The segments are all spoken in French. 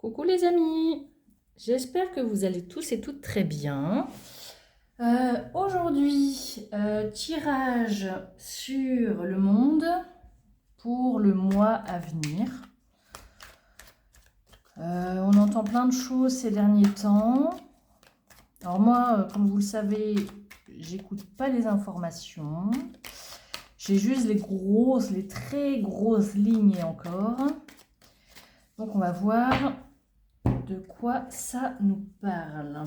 Coucou les amis, j'espère que vous allez tous et toutes très bien. Aujourd'hui, tirage sur le monde pour le mois à venir. On entend plein de choses ces derniers temps. Alors moi, comme vous le savez, j'écoute pas les informations. J'ai juste les très grosses lignes encore. Donc on va voir de quoi ça nous parle.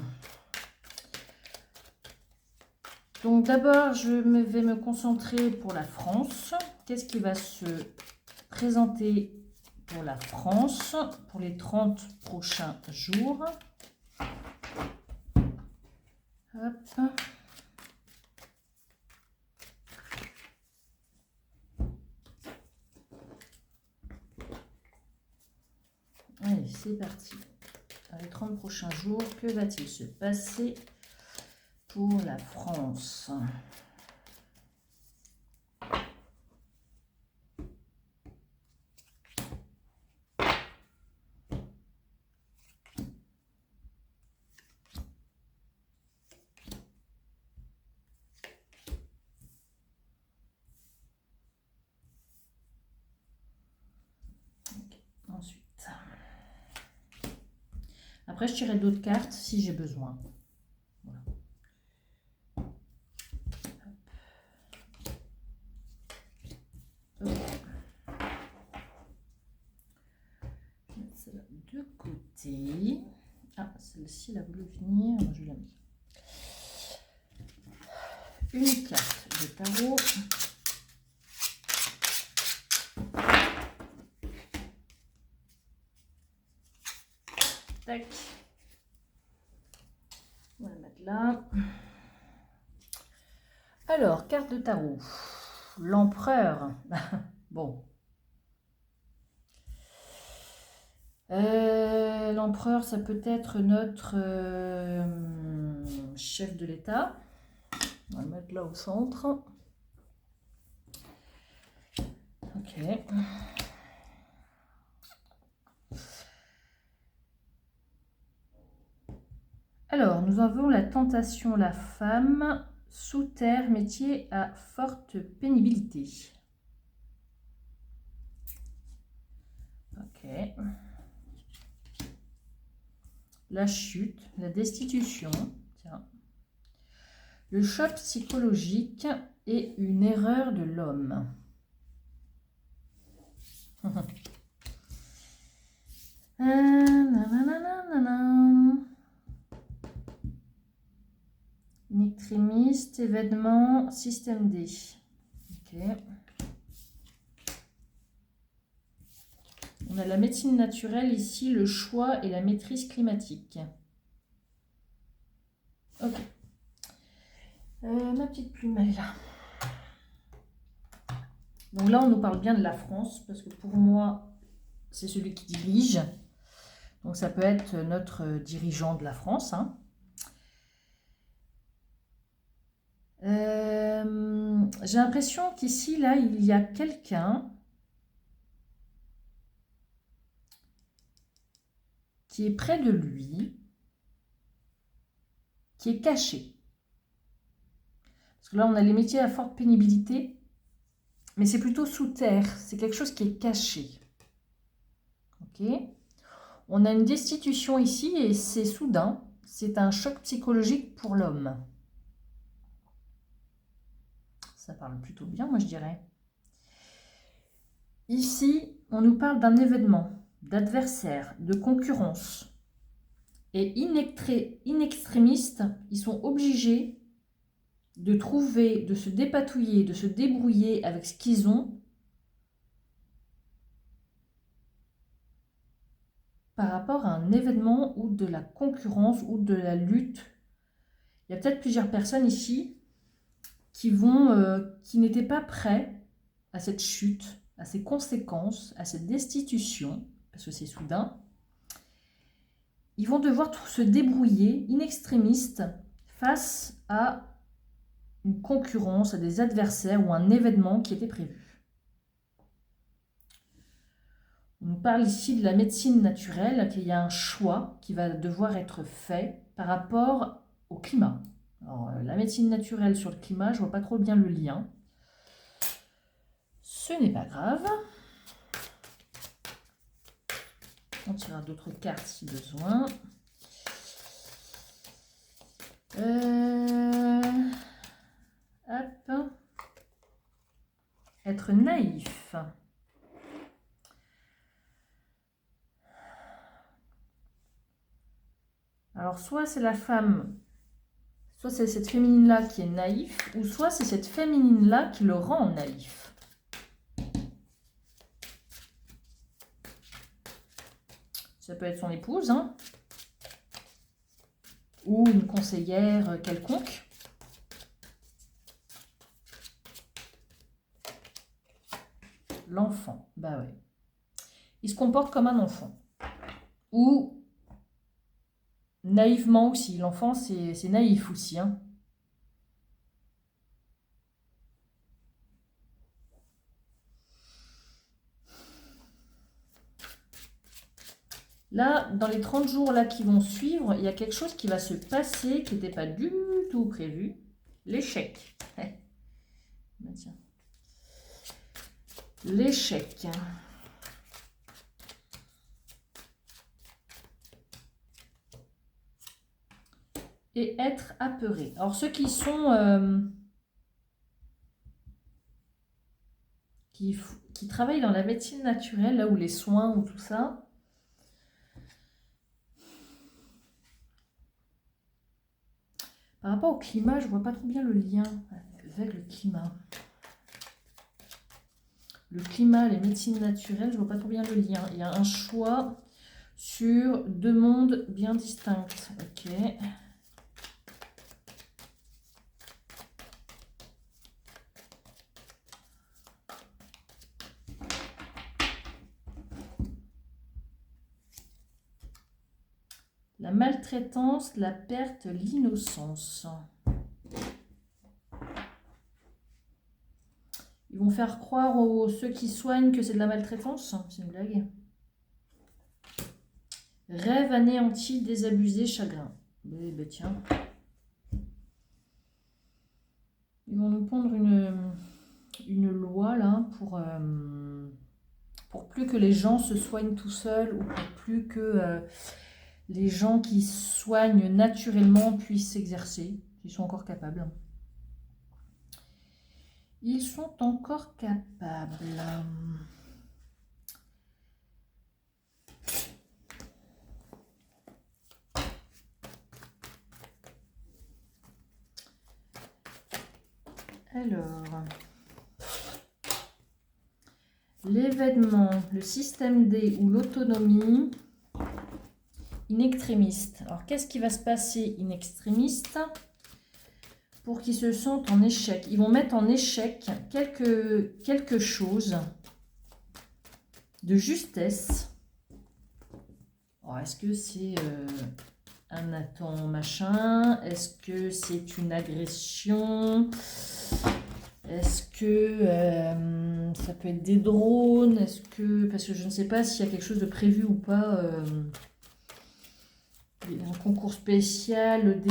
Donc d'abord, vais me concentrer pour la France. Qu'est-ce qui va se présenter pour la France pour les 30 prochains jours? Hop. Allez, c'est parti. Dans les 30 prochains jours, que va-t-il se passer pour la France? Ensuite. Après, je tirerai d'autres cartes si j'ai besoin. Voilà. Je vais mettre celle-là de côté. Ah, celle-ci, elle a voulu venir. Je l'ai mis. Une carte de tarot. Tac. On va la mettre là. Alors, carte de tarot. L'empereur. Bon. L'empereur, ça peut être notre chef de l'État. On va le mettre là au centre. Ok. Alors, nous avons la tentation, la femme, sous terre, métier à forte pénibilité. Ok. La chute, la destitution, tiens. Le choc psychologique et une erreur de l'homme. Extrémiste, événement, système D. Ok. On a la médecine naturelle ici, le choix et la maîtrise climatique. Ok. Ma petite plume, elle est là. Donc là, on nous parle bien de la France, parce que pour moi, c'est celui qui dirige. Donc ça peut être notre dirigeant de la France. Hein. J'ai l'impression qu'ici, là, il y a quelqu'un qui est près de lui, qui est caché. Parce que là, on a les métiers à forte pénibilité, mais c'est plutôt sous terre. C'est quelque chose qui est caché. Ok. On a une destitution ici et c'est soudain. C'est un choc psychologique pour l'homme. Ça parle plutôt bien, moi je dirais. Ici, on nous parle d'un événement, d'adversaire, de concurrence. Et in extremis, ils sont obligés de trouver, de se dépatouiller, de se débrouiller avec ce qu'ils ont par rapport à un événement ou de la concurrence ou de la lutte. Il y a peut-être plusieurs personnes ici qui n'étaient pas prêts à cette chute, à ces conséquences, à cette destitution, parce que c'est soudain. Ils vont devoir se débrouiller in extremis face à une concurrence, à des adversaires ou un événement qui était prévu. On nous parle ici de la médecine naturelle, qu'il y a un choix qui va devoir être fait par rapport au climat. Alors, la médecine naturelle sur le climat, je ne vois pas trop bien le lien. Ce n'est pas grave. On tirera d'autres cartes si besoin. Hop. Être naïf. Alors, soit c'est la femme, soit c'est cette féminine-là qui est naïf, ou soit c'est cette féminine-là qui le rend naïf. Ça peut être son épouse, hein, ou une conseillère quelconque. L'enfant, bah ouais. Il se comporte comme un enfant. Ou naïvement aussi. L'enfant, c'est naïf aussi, hein. Là, dans les 30 jours là qui vont suivre, il y a quelque chose qui va se passer qui n'était pas du tout prévu. L'échec. Tiens. L'échec. Et être apeuré. Alors, ceux qui sont... qui travaillent dans la médecine naturelle, là où les soins ou tout ça... Par rapport au climat, je ne vois pas trop bien le lien avec le climat. Le climat, les médecines naturelles, je ne vois pas trop bien le lien. Il y a un choix sur deux mondes bien distincts. Ok. La maltraitance, la perte, l'innocence. Ils vont faire croire aux ceux qui soignent que c'est de la maltraitance. C'est une blague. Rêve anéanti, désabusé, chagrin. Ben tiens. Ils vont nous pondre une loi là pour plus que les gens se soignent tout seuls ou pour plus que les gens qui soignent naturellement puissent s'exercer. Ils sont encore capables. Ils sont encore capables. Alors, l'événement, le système D ou l'autonomie, in extremis. Alors, qu'est-ce qui va se passer in extremis pour qu'ils se sentent en échec? Ils vont mettre en échec quelque chose de justesse. Est-ce que c'est un attend machin? Est-ce que c'est une agression? Est-ce que ça peut être des drones? Est-ce que... Parce que je ne sais pas s'il y a quelque chose de prévu ou pas. Un concours spécial,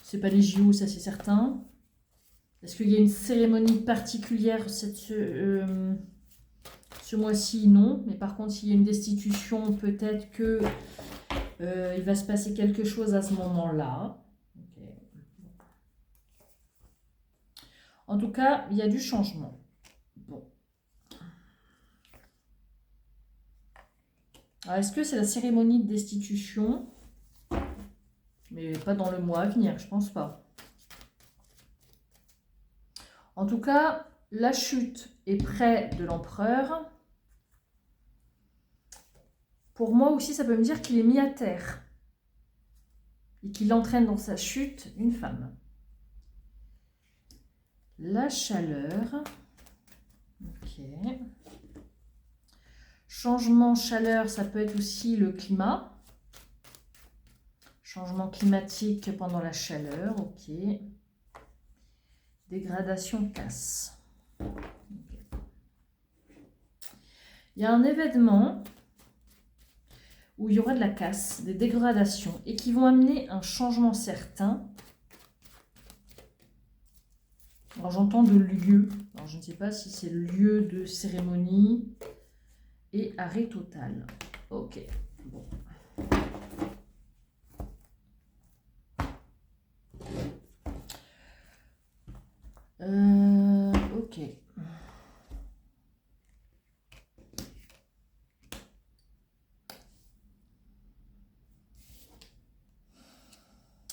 c'est pas les JO, ça c'est certain. Est-ce qu'il y a une cérémonie particulière ce mois-ci? Non. Mais par contre, s'il y a une destitution, peut-être que il va se passer quelque chose à ce moment-là. Okay. En tout cas, il y a du changement. Bon. Alors, est-ce que c'est la cérémonie de destitution? Mais pas dans le mois à venir, je pense pas. En tout cas, la chute est près de l'empereur. Pour moi aussi, ça peut me dire qu'il est mis à terre et qu'il entraîne dans sa chute une femme. La chaleur. Ok. Changement chaleur, ça peut être aussi le climat. Changement climatique pendant la chaleur. Ok. Dégradation casse. Okay. Il y a un événement où il y aura de la casse, des dégradations, et qui vont amener un changement certain. Alors j'entends de lieu, alors je ne sais pas si c'est lieu de cérémonie, et arrêt total. Ok, bon. Ok.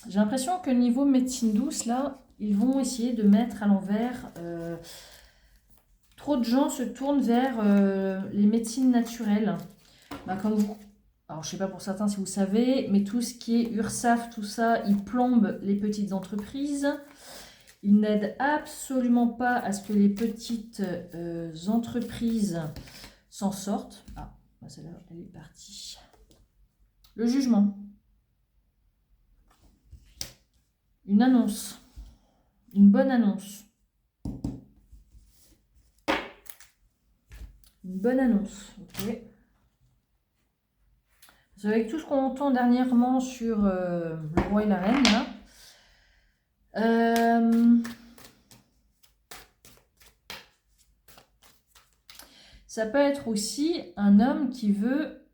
J'ai l'impression que niveau médecine douce, là, ils vont essayer de mettre à l'envers. Trop de gens se tournent vers les médecines naturelles. Bah, comme vous, alors je sais pas pour certains si vous savez, mais tout ce qui est URSSAF, tout ça, ils plombent les petites entreprises. Ils n'aident absolument pas à ce que les petites entreprises s'en sortent. Ah, bah celle-là, elle est partie. Le jugement. Une annonce. Une bonne annonce. Une bonne annonce, ok. Avec tout ce qu'on entend dernièrement sur le roi et la reine, là, ça peut être aussi un homme qui veut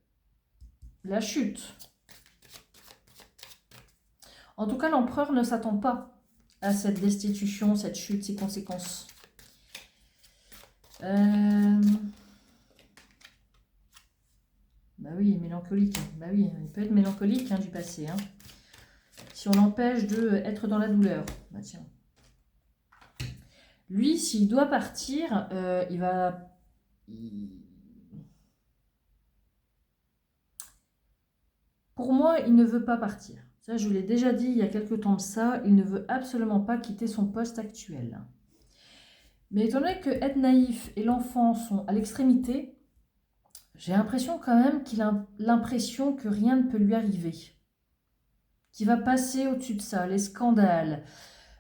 la chute. En tout cas, l'empereur ne s'attend pas à cette destitution, cette chute, ses conséquences. Bah oui, mélancolique. Bah oui, il peut être mélancolique du passé. Si on l'empêche d'être dans la douleur. Bah tiens. Lui, s'il doit partir, il va... Pour moi, il ne veut pas partir. Ça, je l'ai déjà dit il y a quelques temps de ça. Il ne veut absolument pas quitter son poste actuel. Mais étant donné que être naïf et l'enfant sont à l'extrémité, j'ai l'impression quand même qu'il a l'impression que rien ne peut lui arriver. Qu'il va passer au-dessus de ça, les scandales,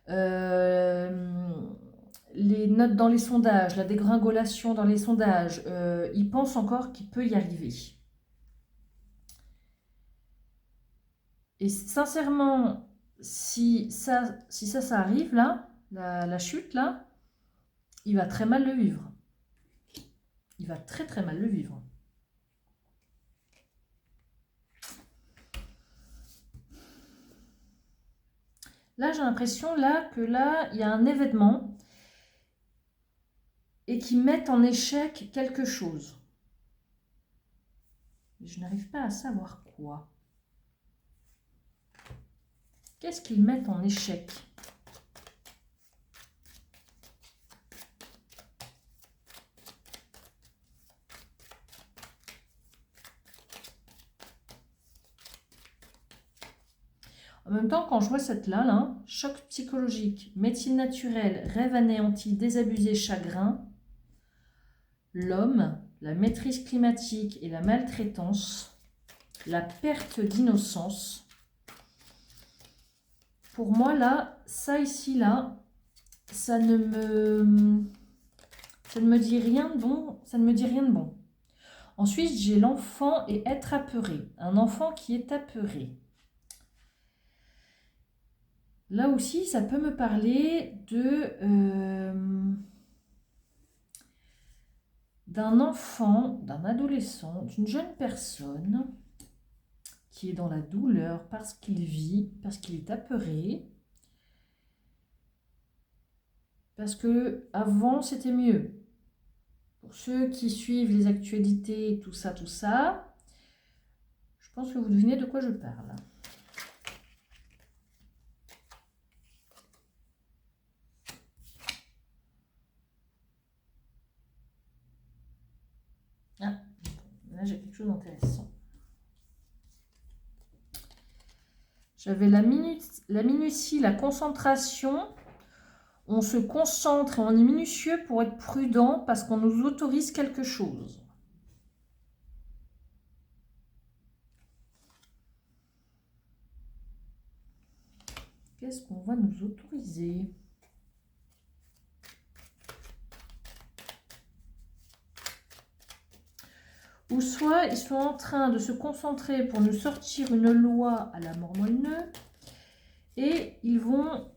les notes dans les sondages, la dégringolation dans les sondages. Il pense encore qu'il peut y arriver. Et sincèrement, si ça arrive là, la chute là, il va très mal le vivre. Il va très très mal le vivre. Là, j'ai l'impression que là, il y a un événement et qui met en échec quelque chose. Je n'arrive pas à savoir quoi. Qu'est-ce qu'ils mettent en échec? En même temps, quand je vois cette là, choc psychologique, médecine naturelle, rêve anéanti, désabusé, chagrin, l'homme, la maîtrise climatique et la maltraitance, la perte d'innocence. Pour moi, là, ça ici, là, ça ne me dit rien de bon. Ça ne me dit rien de bon. Ensuite, j'ai l'enfant et être apeuré. Un enfant qui est apeuré. Là aussi, ça peut me parler d'un enfant, d'un adolescent, d'une jeune personne qui est dans la douleur parce qu'il vit, parce qu'il est apeuré, parce que avant c'était mieux. Pour ceux qui suivent les actualités, tout ça, je pense que vous devinez de quoi je parle. Ah, là j'ai quelque chose d'intéressant. J'avais la minutie, la concentration. On se concentre et on est minutieux pour être prudent parce qu'on nous autorise quelque chose. Qu'est-ce qu'on va nous autoriser? Ou soit ils sont en train de se concentrer pour nous sortir une loi à la mort molineux et ils vont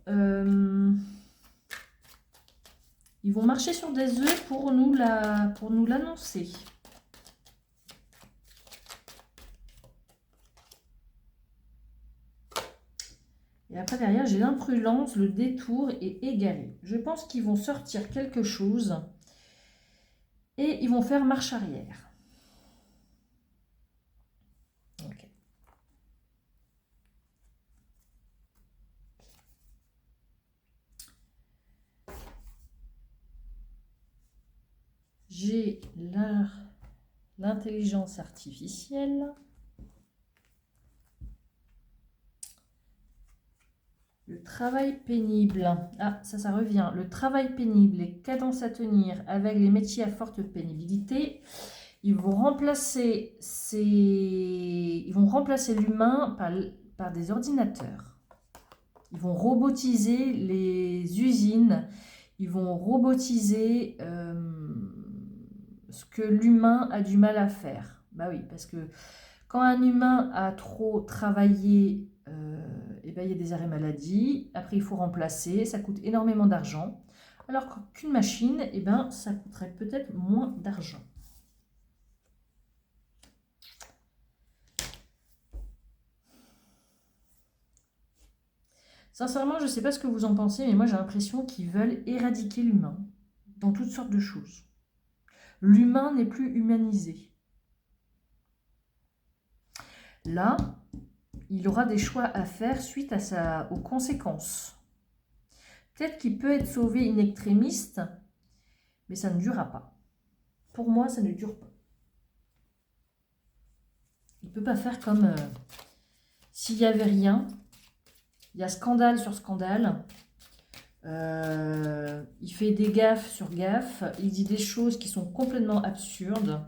marcher sur des œufs pour nous l'annoncer. Et après derrière, j'ai l'imprudence, le détour et égaré. Je pense qu'ils vont sortir quelque chose et ils vont faire marche arrière. Ok. J'ai l'intelligence artificielle. Le travail pénible. Ah, ça revient. Le travail pénible, les cadences à tenir avec les métiers à forte pénibilité. Ils vont remplacer l'humain par des ordinateurs. Ils vont robotiser les usines. Ils vont robotiser ce que l'humain a du mal à faire. Bah oui, parce que quand un humain a trop travaillé, eh ben, il y a des arrêts maladie. Après, il faut remplacer. Ça coûte énormément d'argent. Alors qu'une machine, eh ben, ça coûterait peut-être moins d'argent. Sincèrement, je ne sais pas ce que vous en pensez, mais moi j'ai l'impression qu'ils veulent éradiquer l'humain dans toutes sortes de choses. L'humain n'est plus humanisé. Là, il aura des choix à faire suite aux conséquences. Peut-être qu'il peut être sauvé in extremis, mais ça ne durera pas. Pour moi, ça ne dure pas. Il ne peut pas faire comme s'il n'y avait rien. Il y a scandale sur scandale. Il fait des gaffes sur gaffes. Il dit des choses qui sont complètement absurdes.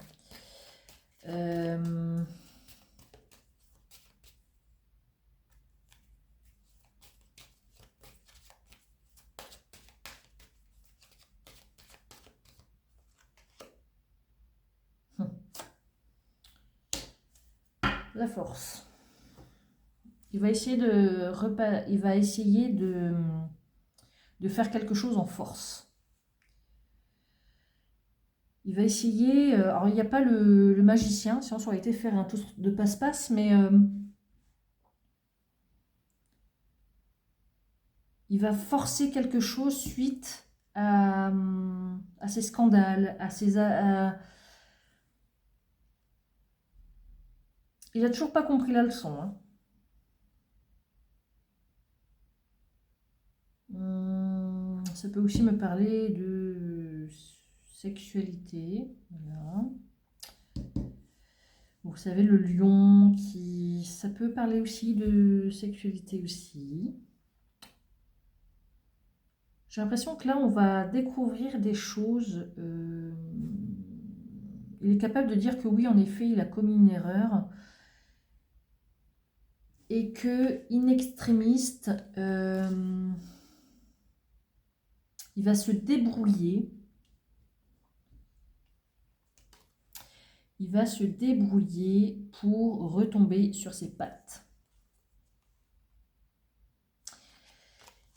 La force. Il va essayer de faire quelque chose en force. Il va essayer... alors, il n'y a pas le magicien, sinon ça aurait été faire un tour de passe-passe, mais... il va forcer quelque chose suite à ces scandales, Il n'a toujours pas compris la leçon. Hein. Ça peut aussi me parler de sexualité. Voilà. Vous savez, le lion qui... Ça peut parler aussi de sexualité aussi. J'ai l'impression que là, on va découvrir des choses. Il est capable de dire que oui, en effet, il a commis une erreur. Et que, in extremis, il va se débrouiller. Il va se débrouiller pour retomber sur ses pattes.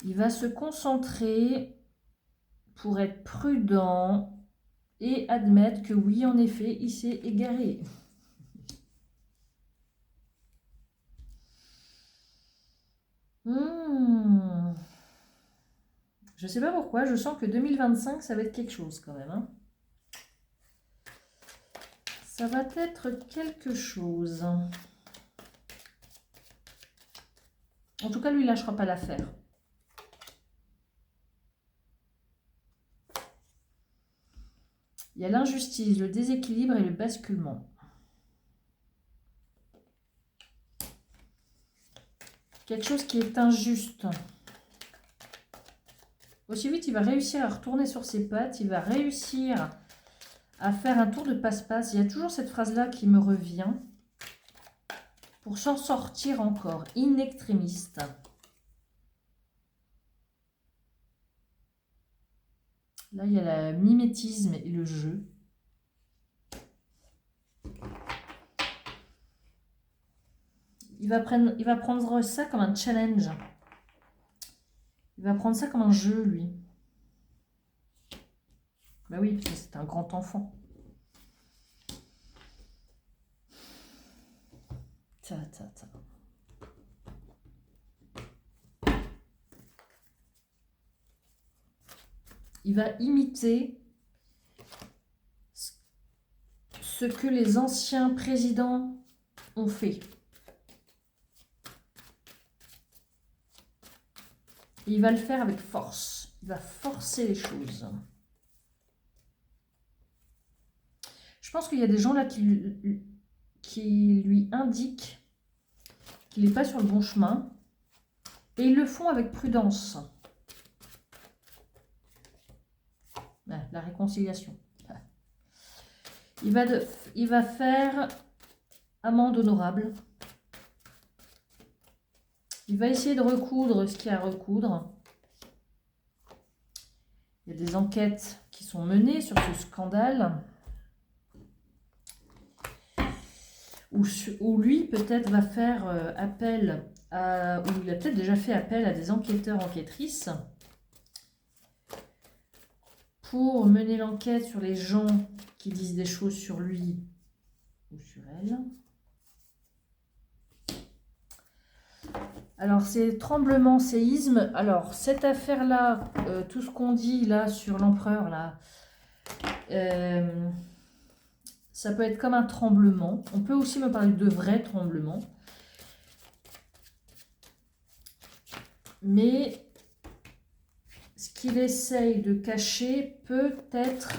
Il va se concentrer pour être prudent et admettre que oui, en effet, il s'est égaré. Je sais pas pourquoi, je sens que 2025, ça va être quelque chose quand même. Hein. Ça va être quelque chose. En tout cas, lui, il lâchera pas l'affaire. Il y a l'injustice, le déséquilibre et le basculement. Quelque chose qui est injuste. Aussi vite, il va réussir à retourner sur ses pattes. Il va réussir à faire un tour de passe-passe. Il y a toujours cette phrase-là qui me revient. Pour s'en sortir encore. In extremis. Là, il y a le mimétisme et le jeu. il va prendre ça comme un challenge. Il va prendre ça comme un jeu, lui. Bah oui, parce que c'est un grand enfant. Ta, ta, ta. Il va imiter ce que les anciens présidents ont fait. Et il va le faire avec force. Il va forcer les choses. Je pense qu'il y a des gens là qui lui indiquent qu'il n'est pas sur le bon chemin. Et ils le font avec prudence. La réconciliation. Il va faire amende honorable. Il va essayer de recoudre ce qu'il y a à recoudre. Il y a des enquêtes qui sont menées sur ce scandale. Où lui, peut-être, va faire appel à... Ou il a peut-être déjà fait appel à des enquêteurs, enquêtrices pour mener l'enquête sur les gens qui disent des choses sur lui ou sur elle. Alors, c'est tremblement, séisme. Alors, cette affaire-là, tout ce qu'on dit là sur l'empereur, là, ça peut être comme un tremblement. On peut aussi me parler de vrais tremblements. Mais ce qu'il essaye de cacher peut être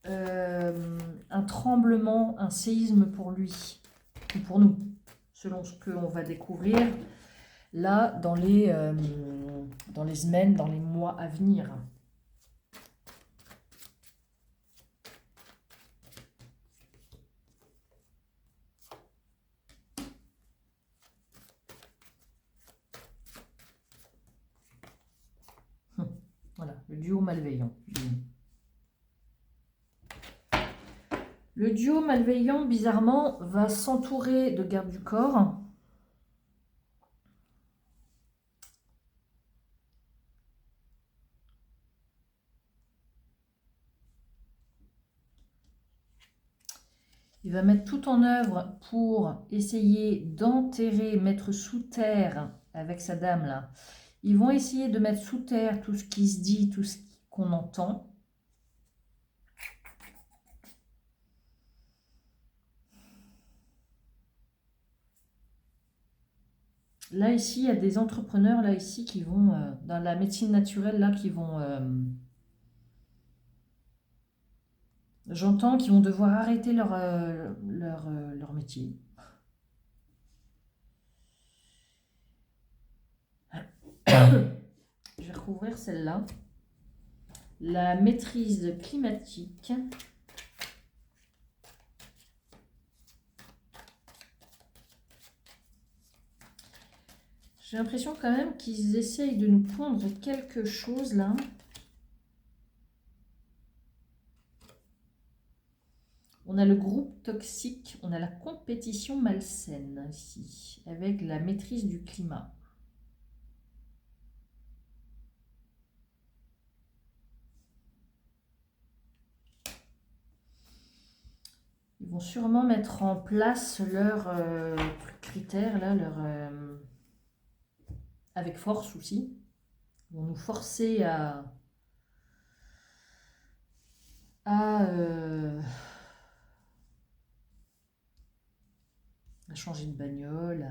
un tremblement, un séisme pour lui, ou pour nous, selon ce qu'on va découvrir là dans les semaines, dans les mois à venir. Voilà, le duo malveillant. Le duo malveillant, bizarrement, va s'entourer de gardes du corps. Il va mettre tout en œuvre pour essayer d'enterrer, mettre sous terre, avec sa dame là, ils vont essayer de mettre sous terre tout ce qui se dit, tout ce qu'on entend. Là, ici, il y a des entrepreneurs, là, ici, qui vont, dans la médecine naturelle, là, qui vont... j'entends qu'ils vont devoir arrêter leur métier. Je vais recouvrir celle-là. La maîtrise climatique. J'ai l'impression quand même qu'ils essayent de nous pondre quelque chose là. On a le groupe toxique, on a la compétition malsaine ici, avec la maîtrise du climat. Ils vont sûrement mettre en place leurs critères, là, avec force aussi. Ils vont nous forcer à changer de bagnole,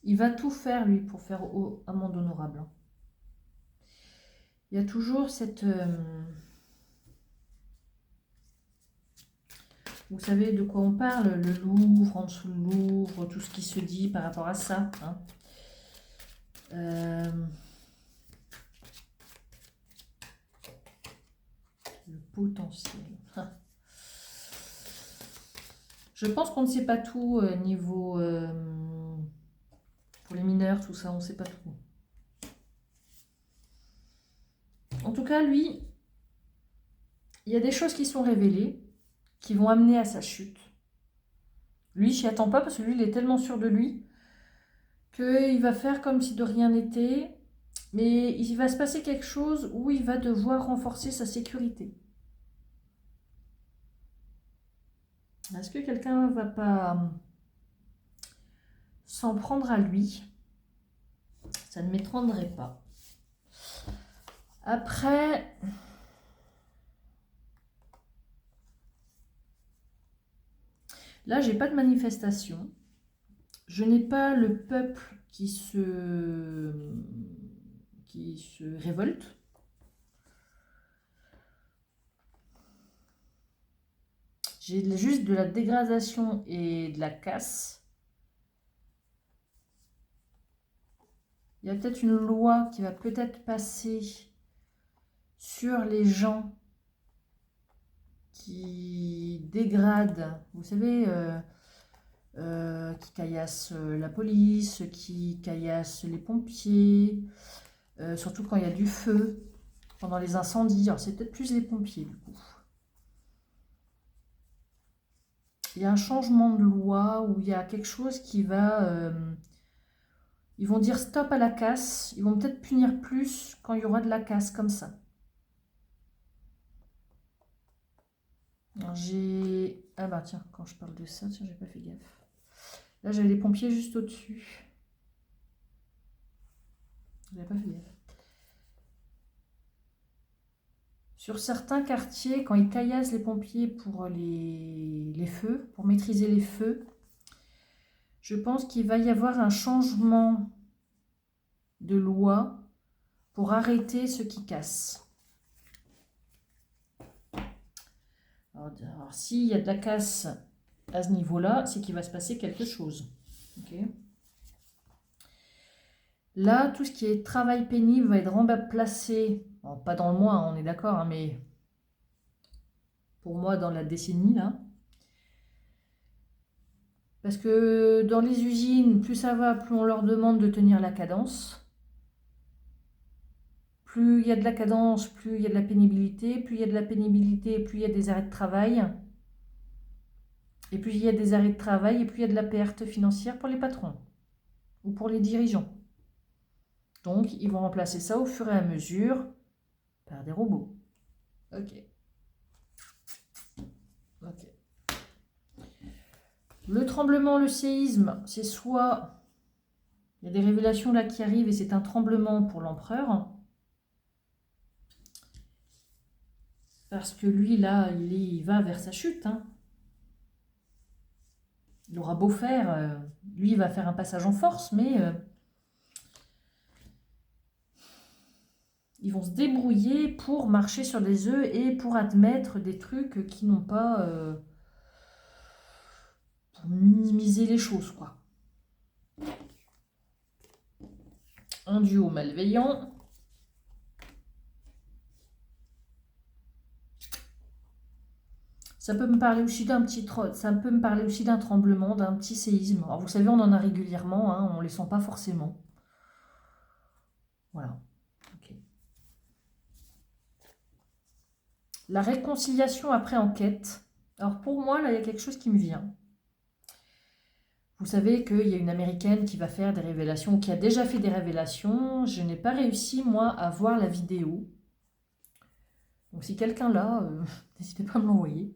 il va tout faire, lui, pour faire amende honorable. Il y a toujours cette... vous savez de quoi on parle, le Louvre, en dessous le Louvre, tout ce qui se dit par rapport à ça. Hein. Le potentiel. Je pense qu'on ne sait pas tout niveau... pour les mineurs, tout ça, on ne sait pas tout. En tout cas, lui, il y a des choses qui sont révélées, qui vont amener à sa chute. Lui, je n'y attends pas parce que lui, il est tellement sûr de lui qu'il va faire comme si de rien n'était. Mais il va se passer quelque chose où il va devoir renforcer sa sécurité. Est-ce que quelqu'un ne va pas s'en prendre à lui? Ça ne m'étonnerait pas. Après, là, j'ai pas de manifestation. Je n'ai pas le peuple qui se révolte. J'ai juste de la dégradation et de la casse. Il y a peut-être une loi qui va peut-être passer sur les gens qui dégradent, vous savez, qui caillassent la police, qui caillassent les pompiers, surtout quand il y a du feu, pendant les incendies. Alors c'est peut-être plus les pompiers du coup. Il y a un changement de loi où il y a quelque chose qui va... ils vont dire stop à la casse. Ils vont peut-être punir plus quand il y aura de la casse comme ça. J'ai... Ah bah tiens, quand je parle de ça, tiens, j'ai pas fait gaffe. Là, j'avais les pompiers juste au-dessus. J'avais pas fait gaffe. Sur certains quartiers, quand ils caillassent les pompiers pour les feux, pour maîtriser les feux, je pense qu'il va y avoir un changement de loi pour arrêter ceux qui cassent. Alors s'il y a de la casse à ce niveau-là, c'est qu'il va se passer quelque chose. Okay. Là, tout ce qui est travail pénible va être remplacé, bon, pas dans le mois, on est d'accord, hein, mais pour moi dans la décennie, là. Parce que dans les usines, plus ça va, plus on leur demande de tenir la cadence. Plus il y a de la cadence, plus il y a de la pénibilité. Plus il y a de la pénibilité, plus il y a des arrêts de travail. Et plus il y a des arrêts de travail, et plus il y a de la perte financière pour les patrons ou pour les dirigeants. Donc, ils vont remplacer ça au fur et à mesure par des robots. Ok. Ok. Le tremblement, le séisme, c'est soit... Il y a des révélations là qui arrivent et c'est un tremblement pour l'empereur. Parce que lui, là, il va vers sa chute. Hein. Il aura beau faire... lui, il va faire un passage en force, mais... ils vont se débrouiller pour marcher sur des œufs et pour admettre des trucs qui n'ont pas... pour minimiser les choses, quoi. Un duo malveillant. Ça peut me parler aussi d'un tremblement, d'un petit séisme. Alors vous savez, on en a régulièrement, hein, on ne les sent pas forcément. Voilà. Okay. La réconciliation après enquête. Alors pour moi, là, il y a quelque chose qui me vient. Vous savez qu'il y a une Américaine qui va faire des révélations, qui a déjà fait des révélations. Je n'ai pas réussi, moi, à voir la vidéo. Donc si quelqu'un l'a, n'hésitez pas à me l'envoyer.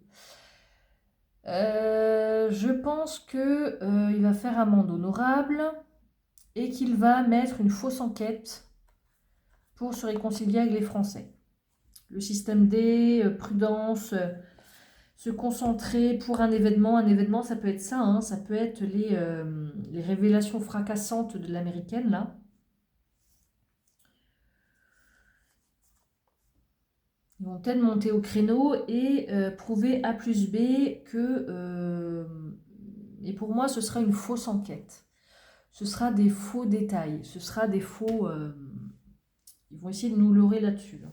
Je pense qu'il va faire amende honorable et qu'il va mettre une fausse enquête pour se réconcilier avec les Français. Le système D, prudence, se concentrer pour un événement. Un événement, ça peut être ça, hein, ça peut être les révélations fracassantes de l'américaine, là. Ils vont peut-être monter au créneau et prouver A plus B que... et pour moi, ce sera une fausse enquête. Ce sera des faux détails. Ce sera des faux... ils vont essayer de nous leurrer là-dessus. Là.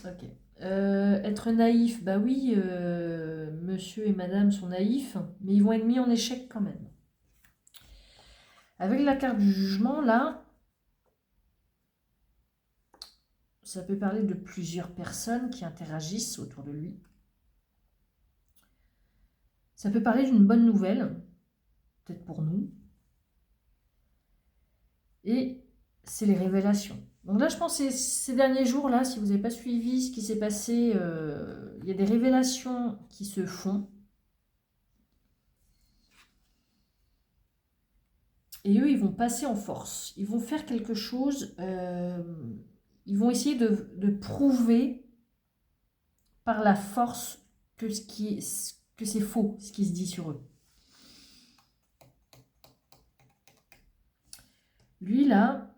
Ok. Être naïf, bah oui, monsieur et madame sont naïfs, mais ils vont être mis en échec quand même. Avec la carte du jugement, là, ça peut parler de plusieurs personnes qui interagissent autour de lui. Ça peut parler d'une bonne nouvelle, peut-être pour nous. Et c'est les révélations. Donc là, je pense que ces derniers jours-là, si vous n'avez pas suivi ce qui s'est passé, il y a des révélations qui se font. Et eux, ils vont passer en force. Ils vont faire quelque chose. Ils vont essayer de prouver par la force que c'est faux, ce qui se dit sur eux. Lui, là,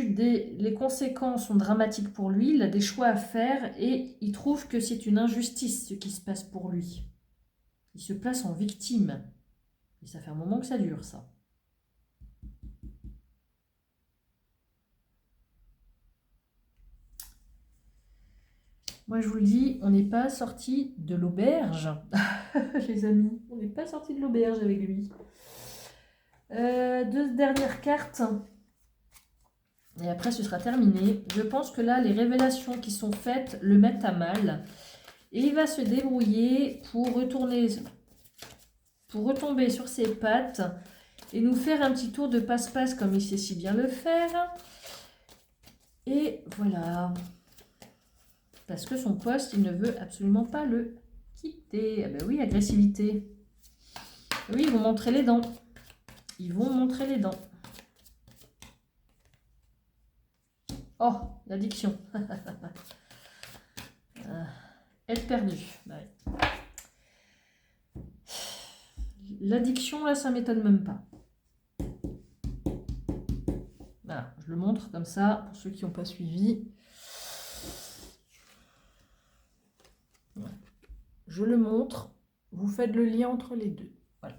les conséquences sont dramatiques pour lui. Il a des choix à faire et il trouve que c'est une injustice ce qui se passe pour lui. Il se place en victime. Et ça fait un moment que ça dure, ça. Moi, je vous le dis, on n'est pas sorti de l'auberge, les amis. On n'est pas sorti de l'auberge avec lui. Deux dernières cartes. Et après, ce sera terminé. Je pense que là, les révélations qui sont faites le mettent à mal. Et il va se débrouiller pour retomber sur ses pattes et nous faire un petit tour de passe-passe comme il sait si bien le faire. Et voilà. Parce que son poste, il ne veut absolument pas le quitter. Ah ben oui, agressivité. Oui, ils vont montrer les dents. Ils vont montrer les dents. Oh, l'addiction. Être perdu. Ouais. L'addiction, là, ça m'étonne même pas. Voilà, je le montre comme ça, pour ceux qui n'ont pas suivi. Ouais. Je le montre. Vous faites le lien entre les deux. Voilà.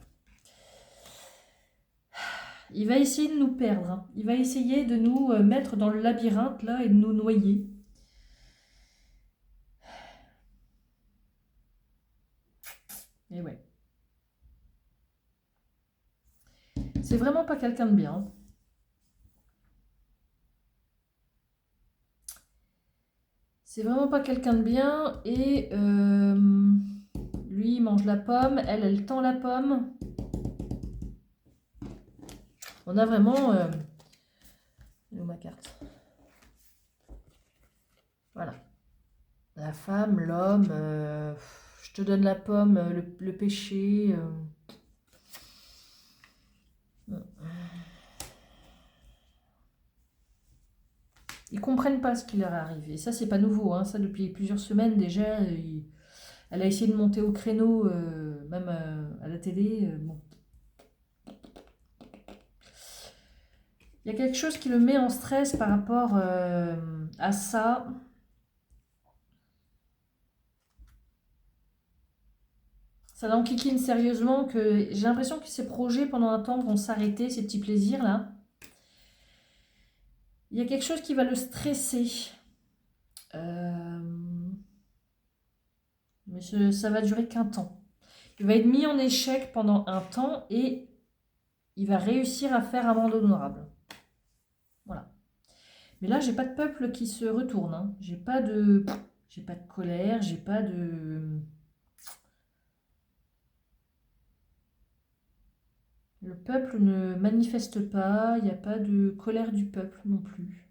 Il va essayer de nous perdre. Hein. Il va essayer de nous mettre dans le labyrinthe, là, et de nous noyer. Et ouais. C'est vraiment pas quelqu'un de bien. C'est vraiment pas quelqu'un de bien. Et lui, il mange la pomme. Elle tend la pomme. On a vraiment... où est ma carte? Voilà. La femme, l'homme, je te donne la pomme, le péché. Ils comprennent pas ce qui leur est arrivé. Ça, c'est pas nouveau. Hein. Ça, depuis plusieurs semaines déjà, elle a essayé de monter au créneau, même à la télé. Bon. Il y a quelque chose qui le met en stress par rapport à ça. Ça l'enquiquine sérieusement que j'ai l'impression que ces projets pendant un temps vont s'arrêter, ces petits plaisirs là. Il y a quelque chose qui va le stresser. Mais ça va durer qu'un temps. Il va être mis en échec pendant un temps et il va réussir à faire amende honorable. Voilà. Mais là, j'ai pas de peuple qui se retourne. Hein. J'ai pas de colère, j'ai pas de... Le peuple ne manifeste pas, il n'y a pas de colère du peuple non plus.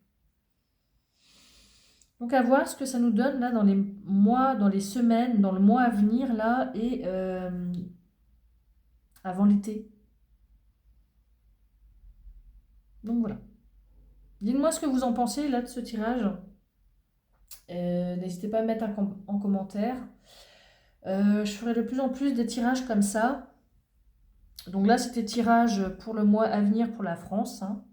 Donc à voir ce que ça nous donne là dans les mois, dans les semaines, dans le mois à venir là et avant l'été. Donc voilà. Dites-moi ce que vous en pensez là de ce tirage. N'hésitez pas à mettre en commentaire. Je ferai de plus en plus des tirages comme ça. Donc là, c'était tirage pour le mois à venir pour la France. Hein.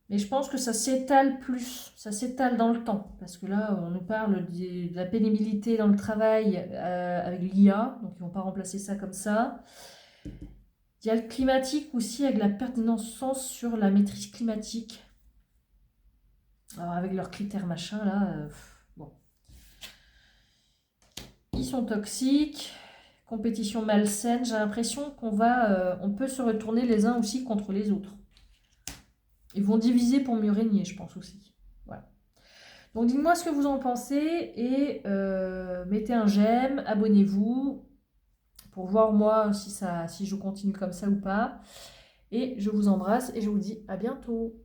Mais je pense que ça s'étale plus, ça s'étale dans le temps. Parce que là, on nous parle de la pénibilité dans le travail avec l'IA. Donc ils ne vont pas remplacer ça comme ça. Il y a le climatique aussi avec la perte d'innocence sur la maîtrise climatique. Alors avec leurs critères machin là, bon. Ils sont toxiques. Compétition malsaine. J'ai l'impression on peut se retourner les uns aussi contre les autres. Ils vont diviser pour mieux régner, je pense aussi. Voilà. Donc dites-moi ce que vous en pensez et mettez un j'aime, abonnez-vous pour voir moi si je continue comme ça ou pas. Et je vous embrasse et je vous dis à bientôt.